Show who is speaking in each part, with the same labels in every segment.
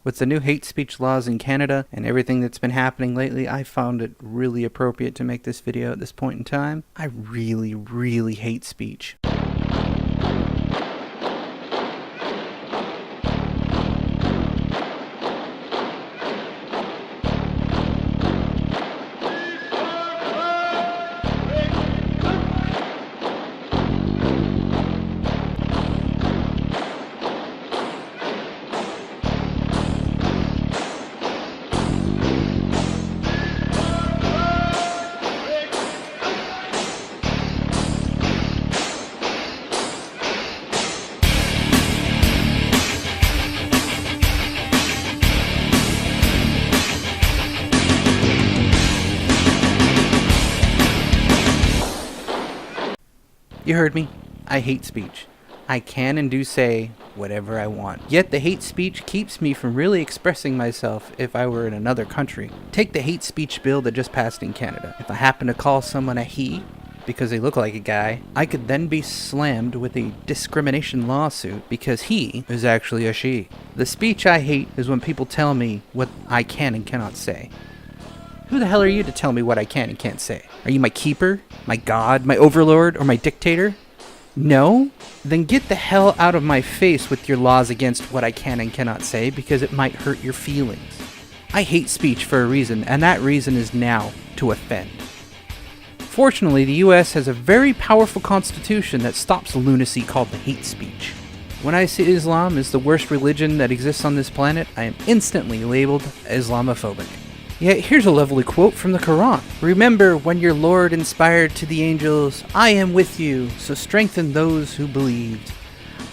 Speaker 1: With the new hate speech laws in Canada and everything that's been happening lately, I found it really appropriate to make this video at this point in time. I really hate speech. You heard me. I hate speech. I can and do say whatever I want. Yet the hate speech keeps me from really expressing myself if I were in another country. Take the hate speech bill that just passed in Canada. If I happen to call someone a he because they look like a guy, I could then be slammed with a discrimination lawsuit because he is actually a she. The speech I hate is when people tell me what I can and cannot say. Who the hell are you to tell me what I can and can't say? Are you my keeper, my god, my overlord, or my dictator? No? Then get the hell out of my face with your laws against what I can and cannot say, because it might hurt your feelings. I hate speech for a reason, and that reason is now to offend. Fortunately, the US has a very powerful constitution that stops lunacy called the hate speech. When I say Islam is the worst religion that exists on this planet, I am instantly labeled Islamophobic. Yet here's a lovely quote from the Quran. Remember when your Lord inspired to the angels, I am with you, so strengthen those who believed.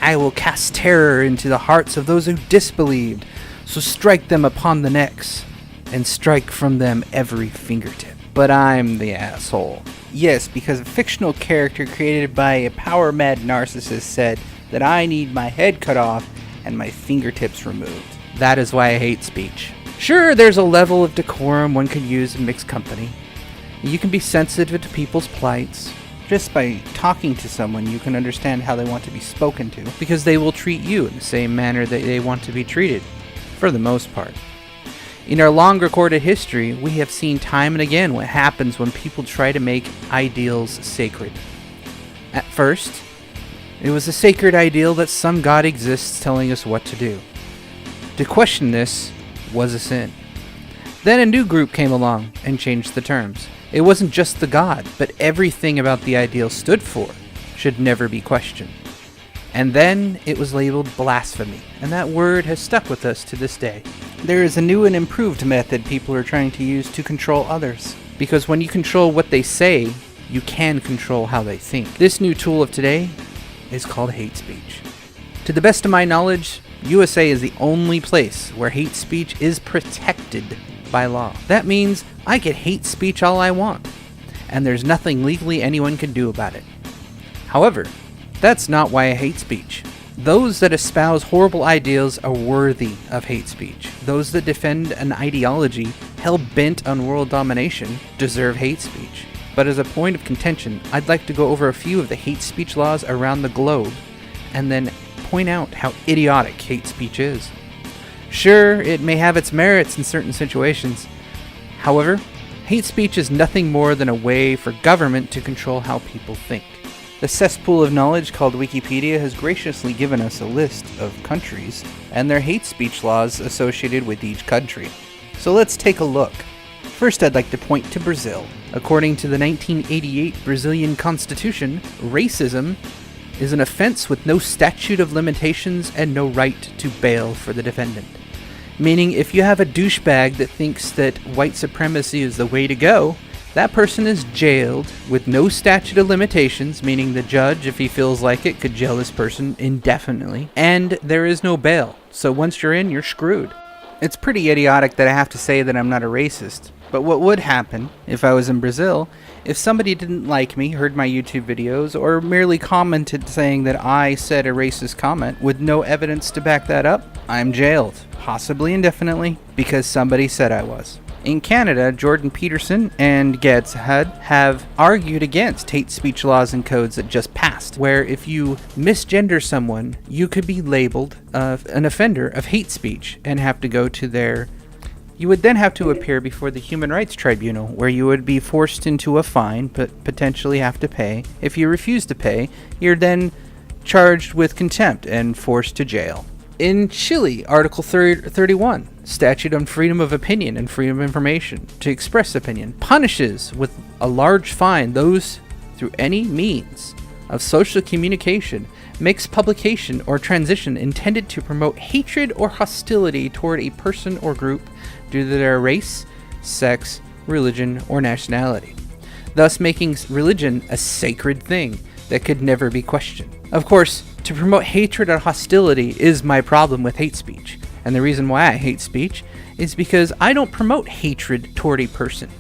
Speaker 1: I will cast terror into the hearts of those who disbelieved, so strike them upon the necks, and strike from them every fingertip. But I'm the asshole. Yes, because a fictional character created by a power-mad narcissist said that I need my head cut off and my fingertips removed. That is why I hate speech. Sure, there's a level of decorum one could use in mixed company. You can be sensitive to people's plights. Just by talking to someone, you can understand how they want to be spoken to, because they will treat you in the same manner that they want to be treated, for the most part. In our long recorded history, we have seen time and again what happens when people try to make ideals sacred. At first, it was a sacred ideal that some god exists telling us what to do. To question this was a sin. Then a new group came along and changed the terms. It wasn't just the god, but everything about the ideal stood for should never be questioned. And then it was labeled blasphemy, and that word has stuck with us to this day. There is a new and improved method people are trying to use to control others, because when you control what they say, you can control how they think. This new tool of today is called hate speech. To the best of my knowledge, USA is the only place where hate speech is protected by law. That means I can hate speech all I want, and there's nothing legally anyone can do about it. However, that's not why I hate speech. Those that espouse horrible ideals are worthy of hate speech. Those that defend an ideology hell-bent on world domination deserve hate speech. But as a point of contention, I'd like to go over a few of the hate speech laws around the globe, and then point out how idiotic hate speech is. Sure, it may have its merits in certain situations. However, hate speech is nothing more than a way for government to control how people think. The cesspool of knowledge called Wikipedia has graciously given us a list of countries and their hate speech laws associated with each country. So let's take a look. First, I'd like to point to Brazil. According to the 1988 Brazilian Constitution, racism is an offense with no statute of limitations and no right to bail for the defendant. Meaning, if you have a douchebag that thinks that white supremacy is the way to go, that person is jailed with no statute of limitations, meaning the judge, if he feels like it, could jail this person indefinitely, and there is no bail. So once you're in, you're screwed. It's pretty idiotic that I have to say that I'm not a racist, but what would happen if I was in Brazil, if somebody didn't like me, heard my YouTube videos, or merely commented saying that I said a racist comment with no evidence to back that up, I'm jailed, possibly indefinitely, because somebody said I was. In Canada, Jordan Peterson and Geds Hud have argued against hate speech laws and codes that just passed, where if you misgender someone, you could be labeled an offender of hate speech and have to go to their... You would then have to appear before the Human Rights Tribunal, where you would be forced into a fine, but potentially have to pay. If you refuse to pay, you're then charged with contempt and forced to jail. In Chile, Article 31, Statute on Freedom of Opinion and Freedom of Information to express opinion, punishes with a large fine those through any means of social communication makes publication or transition intended to promote hatred or hostility toward a person or group due to their race, sex, religion, or nationality, thus making religion a sacred thing that could never be questioned. Of course, to promote hatred or hostility is my problem with hate speech, and the reason why I hate speech is because I don't promote hatred toward a person,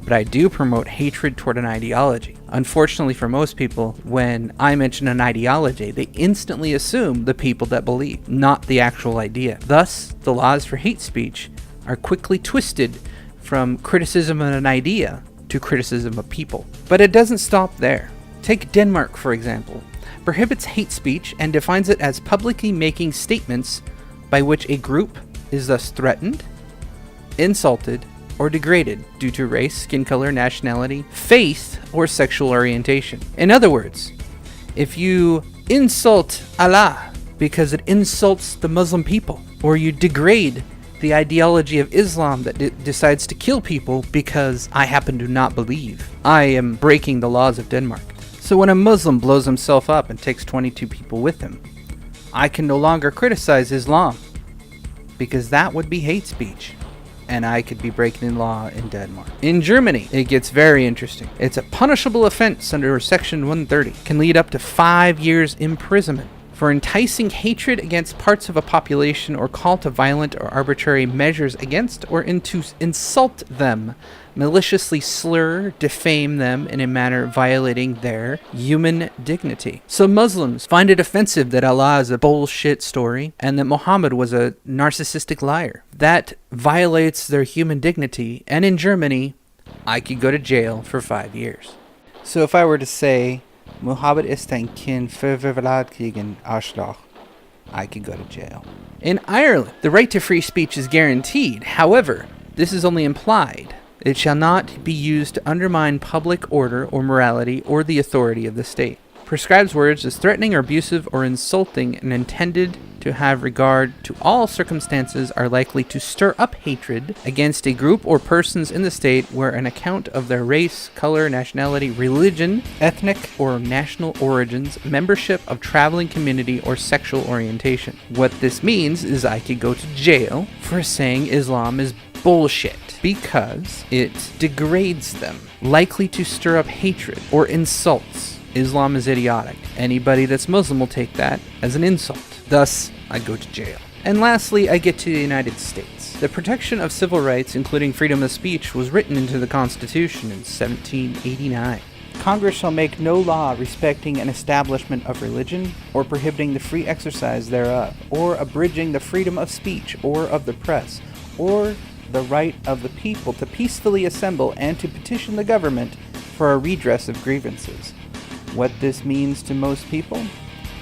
Speaker 1: but I do promote hatred toward an ideology. Unfortunately for most people, when I mention an ideology, they instantly assume the people that believe, not the actual idea. Thus, the laws for hate speech are quickly twisted from criticism of an idea to criticism of people. But it doesn't stop there. Take Denmark, for example. Prohibits hate speech and defines it as publicly making statements by which a group is thus threatened, insulted, or degraded due to race, skin color, nationality, faith, or sexual orientation. In other words, if you insult Allah because it insults the Muslim people, or you degrade the ideology of Islam that decides to kill people because I happen to not believe, I am breaking the laws of Denmark. So when a Muslim blows himself up and takes 22 people with him, I can no longer criticize Islam because that would be hate speech, and I could be breaking the law in Denmark. In Germany, it gets very interesting. It's a punishable offense under Section 130. Can lead up to 5 years imprisonment for enticing hatred against parts of a population or call to violent or arbitrary measures against or to insult them, maliciously slur, defame them in a manner violating their human dignity. So Muslims find it offensive that Allah is a bullshit story and that Muhammad was a narcissistic liar. That violates their human dignity, and in Germany, I could go to jail for 5 years. So if I were to say, Muhammad ist ein Kind verwirrt gegen Arschloch, I could go to jail. In Ireland, the right to free speech is guaranteed. However, this is only implied. It shall not be used to undermine public order or morality or the authority of the state. Prescribes words as threatening or abusive or insulting and intended to have regard to all circumstances are likely to stir up hatred against a group or persons in the state where an account of their race, color, nationality, religion, ethnic or national origins, membership of traveling community, or sexual orientation. What this means is I could go to jail for saying Islam is bullshit because it degrades them, likely to stir up hatred or insults. Islam is idiotic. Anybody that's Muslim will take that as an insult. Thus, I go to jail. And lastly, I get to the United States. The protection of civil rights, including freedom of speech, was written into the Constitution in 1789. Congress shall make no law respecting an establishment of religion, or prohibiting the free exercise thereof, or abridging the freedom of speech, or of the press, or the right of the people to peacefully assemble and to petition the government for a redress of grievances. What this means to most people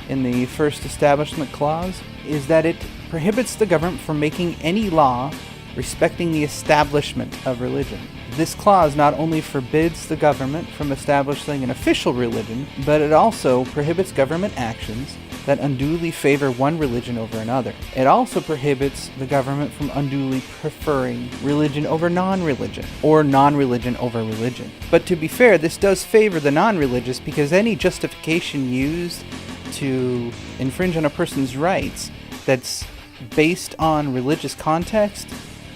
Speaker 1: in the First Establishment Clause is that it prohibits the government from making any law respecting the establishment of religion. This clause not only forbids the government from establishing an official religion, but it also prohibits government actions that unduly favor one religion over another. It also prohibits the government from unduly preferring religion over non-religion, or non-religion over religion. But to be fair, this does favor the non-religious because any justification used to infringe on a person's rights that's based on religious context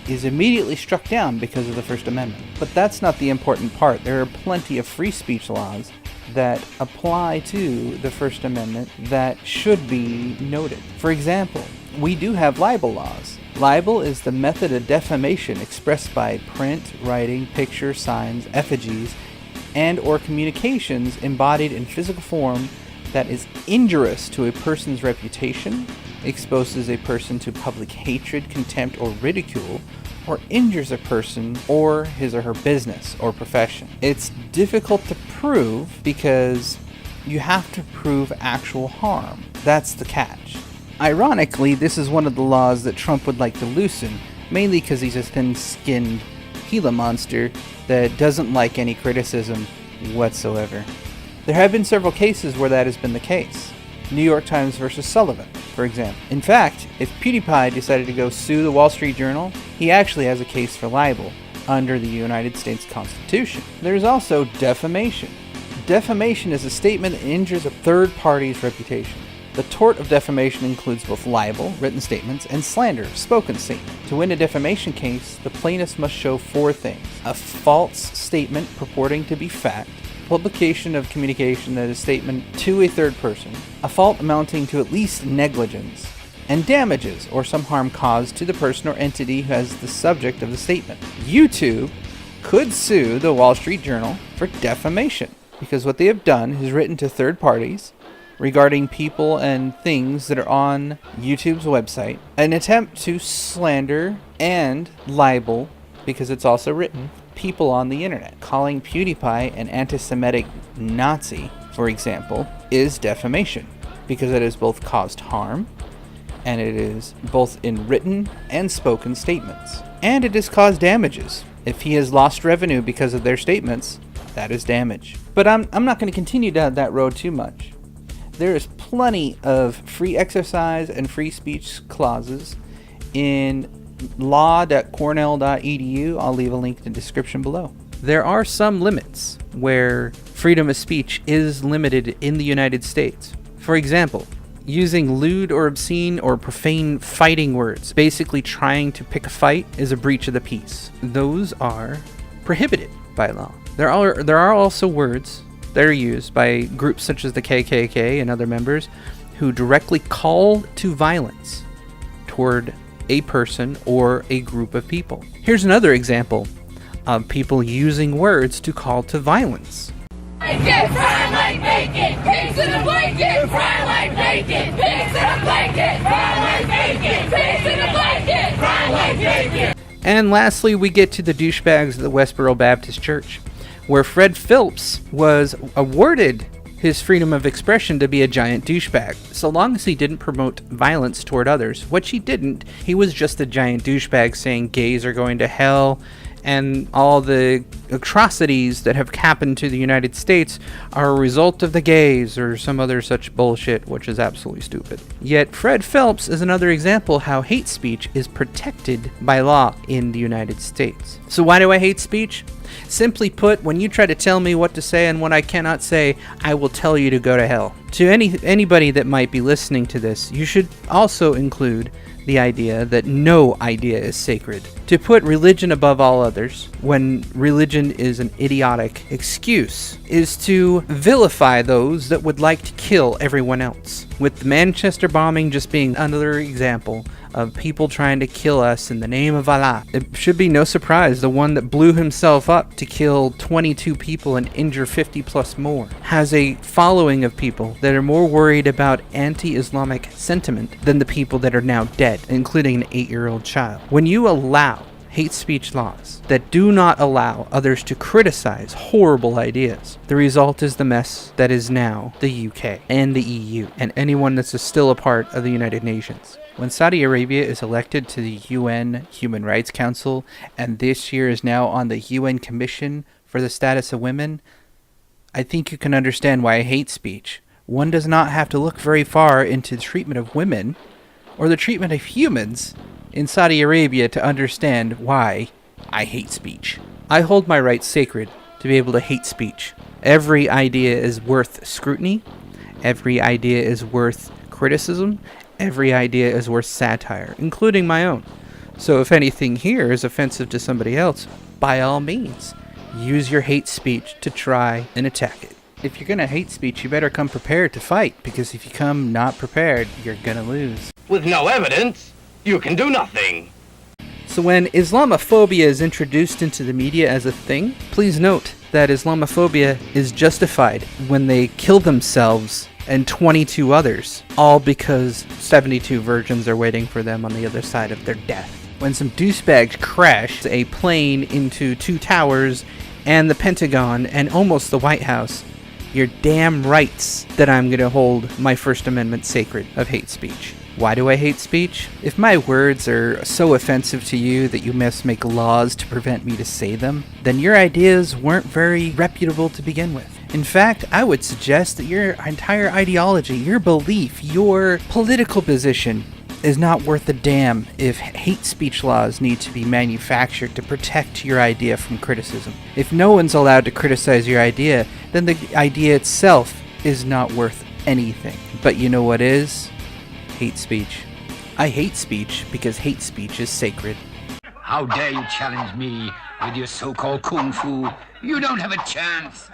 Speaker 1: is immediately struck down because of the First Amendment. But that's not the important part. There are plenty of free speech laws that apply to the First Amendment that should be noted. For example, we do have libel laws. Libel is the method of defamation expressed by print, writing, picture, signs, effigies, and or communications embodied in physical form that is injurious to a person's reputation, exposes a person to public hatred, contempt, or ridicule, or injures a person or his or her business or profession. It's difficult to prove because you have to prove actual harm. That's the catch. Ironically, this is one of the laws that Trump would like to loosen, mainly because he's a thin-skinned Gila monster that doesn't like any criticism whatsoever. There have been several cases where that has been the case. New York Times versus Sullivan, for example. In fact, if PewDiePie decided to go sue the Wall Street Journal, he actually has a case for libel under the United States Constitution. There's also defamation. Defamation is a statement that injures a third party's reputation. The tort of defamation includes both libel, written statements, and slander, spoken statements. To win a defamation case, the plaintiff must show 4 things: a false statement purporting to be fact, publication of communication that is statement to a third person, a fault amounting to at least negligence, and damages or some harm caused to the person or entity who has the subject of the statement. YouTube could sue the Wall Street Journal for defamation because what they have done is written to third parties regarding people and things that are on YouTube's website, an attempt to slander and libel, because it's also written, people on the internet. Calling PewDiePie an anti-Semitic Nazi, for example, is defamation, because it has both caused harm, and it is both in written and spoken statements. And it has caused damages. If he has lost revenue because of their statements, that is damage. But I'm not going to continue down that road too much. There is plenty of free exercise and free speech clauses in law.cornell.edu. I'll leave a link in the description below. There are some limits where freedom of speech is limited in the United States. For example, using lewd or obscene or profane fighting words, basically trying to pick a fight, is a breach of the peace. Those are prohibited by law. There are also words that are used by groups such as the KKK and other members who directly call to violence toward a person or a group of people. Here's another example of people using words to call to violence.
Speaker 2: Blanket, fry like bacon, pigs in a blanket, fry like bacon, pigs in a blanket, fry like bacon, pigs in a blanket, fry like bacon.
Speaker 1: And lastly, we get to the douchebags of the Westboro Baptist Church, where Fred Phillips was awarded his freedom of expression to be a giant douchebag, so long as he didn't promote violence toward others, which he didn't. He was just a giant douchebag saying gays are going to hell, and all the atrocities that have happened to the United States are a result of the gays or some other such bullshit, which is absolutely stupid. Yet Fred Phelps is another example how hate speech is protected by law in the United States. So why do I hate speech? Simply put, when you try to tell me what to say and what I cannot say, I will tell you to go to hell. To anybody that might be listening to this, you should also include the idea that no idea is sacred. To put religion above all others, when religion is an idiotic excuse, is to vilify those that would like to kill everyone else. With the Manchester bombing just being another example of people trying to kill us in the name of Allah. It should be no surprise the one that blew himself up to kill 22 people and injure 50 plus more has a following of people that are more worried about anti-Islamic sentiment than the people that are now dead, including an 8-year-old child. When you allow hate speech laws that do not allow others to criticize horrible ideas, the result is the mess that is now the UK and the EU and anyone that's still a part of the United Nations. When Saudi Arabia is elected to the UN Human Rights Council and this year is now on the UN Commission for the Status of Women, I think you can understand why I hate speech. One does not have to look very far into the treatment of women or the treatment of humans in Saudi Arabia to understand why I hate speech. I hold my rights sacred to be able to hate speech. Every idea is worth scrutiny. Every idea is worth criticism. Every idea is worth satire, including my own. So if anything here is offensive to somebody else, by all means, use your hate speech to try and attack it. If you're gonna hate speech, you better come prepared to fight, because if you come not prepared, you're gonna lose.
Speaker 3: With no evidence, you can do nothing.
Speaker 1: So when Islamophobia is introduced into the media as a thing, please note that Islamophobia is justified when they kill themselves and 22 others, all because 72 virgins are waiting for them on the other side of their death. When some douchebags crash a plane into 2 towers and the Pentagon and almost the White House, you're damn rights that I'm going to hold my First Amendment sacred of hate speech. Why do I hate speech? If my words are so offensive to you that you must make laws to prevent me to say them, then your ideas weren't very reputable to begin with. In fact, I would suggest that your entire ideology, your belief, your political position is not worth a damn if hate speech laws need to be manufactured to protect your idea from criticism. If no one's allowed to criticize your idea, then the idea itself is not worth anything. But you know what is? Hate speech. I hate speech because hate speech is sacred.
Speaker 4: How dare you challenge me with your so-called kung fu? You don't have a chance.